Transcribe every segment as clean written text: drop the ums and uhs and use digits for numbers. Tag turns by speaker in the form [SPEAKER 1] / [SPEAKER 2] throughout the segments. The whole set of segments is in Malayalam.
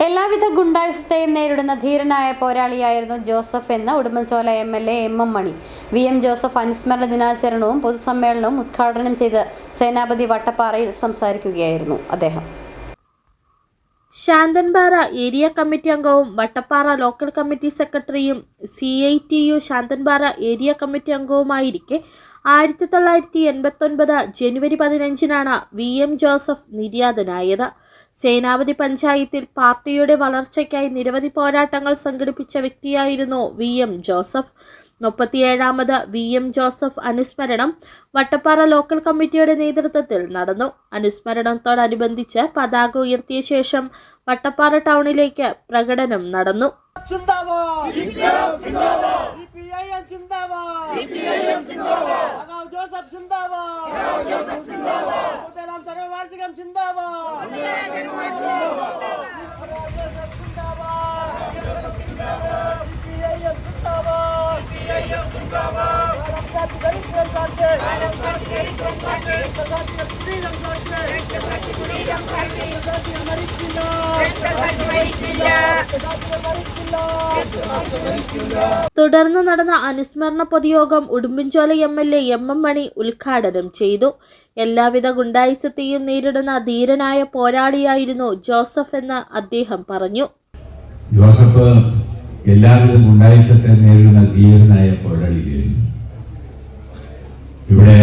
[SPEAKER 1] എല്ലാവിധ ഗുണ്ടായുസത്തെയും നേരിടുന്ന ധീരനായ പോരാളിയായിരുന്നു ജോസഫ് എന്ന് ഉടുമ്പൻചോല MLA MM മണി. VM ജോസഫ് അനുസ്മരണ ദിനാചരണവും പൊതുസമ്മേളനവും ഉദ്ഘാടനം ചെയ്ത് സേനാപതി വട്ടപ്പാറയിൽ സംസാരിക്കുകയായിരുന്നു അദ്ദേഹം.
[SPEAKER 2] ശാന്തൻപാറ ഏരിയ കമ്മിറ്റി അംഗവും വട്ടപ്പാറ ലോക്കൽ കമ്മിറ്റി സെക്രട്ടറിയും CITU ശാന്തൻപാറ ഏരിയ കമ്മിറ്റി അംഗവുമായിരിക്കെ 1989 ജനുവരി 15-നാണ് VM ജോസഫ് നിര്യാതനായത്. സേനാപതി പഞ്ചായത്തിൽ പാർട്ടിയുടെ വളർച്ചയ്ക്കായി നിരവധി പോരാട്ടങ്ങൾ സംഘടിപ്പിച്ച വ്യക്തിയായിരുന്നു VM ജോസഫ്. 37ാമത് VM ജോസഫ് അനുസ്മരണം വട്ടപ്പാറ ലോക്കൽ കമ്മിറ്റിയുടെ നേതൃത്വത്തിൽ നടന്നു. അനുസ്മരണത്തോടനുബന്ധിച്ച് പതാക ഉയർത്തിയ ശേഷം വട്ടപ്പാറ ടൗണിലേക്ക് പ്രകടനം നടന്നു. തുടർന്ന് നടന്ന അനുസ്മരണ പൊതുയോഗം ഉടുമ്പൻചോല MLA MM മണി ഉദ്ഘാടനം ചെയ്തു. എല്ലാവിധ ഗുണ്ടായിസത്തെയും നേരിടുന്ന ധീരനായ പോരാളിയായിരുന്നു ജോസഫ് എന്ന് അദ്ദേഹം പറഞ്ഞു.
[SPEAKER 3] ജോസഫ് എല്ലാവിധ ഗുണ്ടായിസത്തെ നേരിടുന്ന ധീരനായ പോരാളിയായിരുന്നു. ഇവിടെ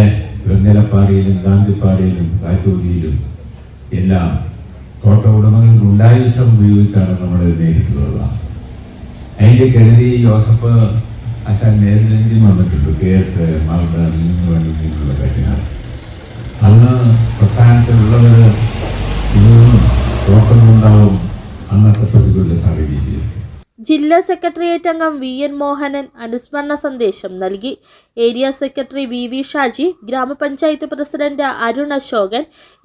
[SPEAKER 3] വെങ്ങലപ്പാടിയിലും ഗാന്ധിപ്പാടിയിലും കാറ്റൂരിയിലും എല്ലാം തോട്ട ഉടമകൾ ഗുണ്ടായിസം ഉപയോഗിച്ചാണ് നമ്മൾ നേരിട്ടുള്ളത്. അതിൻ്റെ കെടുതി ജോസഫ് ആശാൻ നേരിടേണ്ടി വന്നിട്ടുണ്ട്. കേസ് വേണ്ടിയിട്ടുള്ള കാര്യങ്ങൾ അന്ന് പ്രസ്ഥാനത്തിലുള്ളവർ ഇന്നും തോക്കുന്നുണ്ടാവും അന്നത്തെ പ്രതികൂല സാഹചര്യം.
[SPEAKER 2] ജില്ലാ സെക്രട്ടേറിയറ്റ് അംഗം VN മോഹനൻ അനുസ്മരണ സന്ദേശം നൽകി. Area secretary VV Shaji, grama panchayat president Arun Ashokan,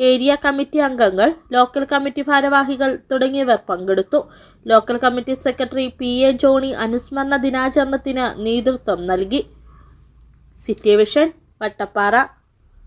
[SPEAKER 2] area committee അംഗങ്ങൾ, ലോക്കൽ കമ്മിറ്റി ഭാരവാഹികൾ തുടങ്ങിയവർ പങ്കെടുത്തു. Local committee secretary PA Johnny അനുസ്മരണ ദിനാചരണത്തിന് നേതൃത്വം നൽകി. City vision, Vattappara.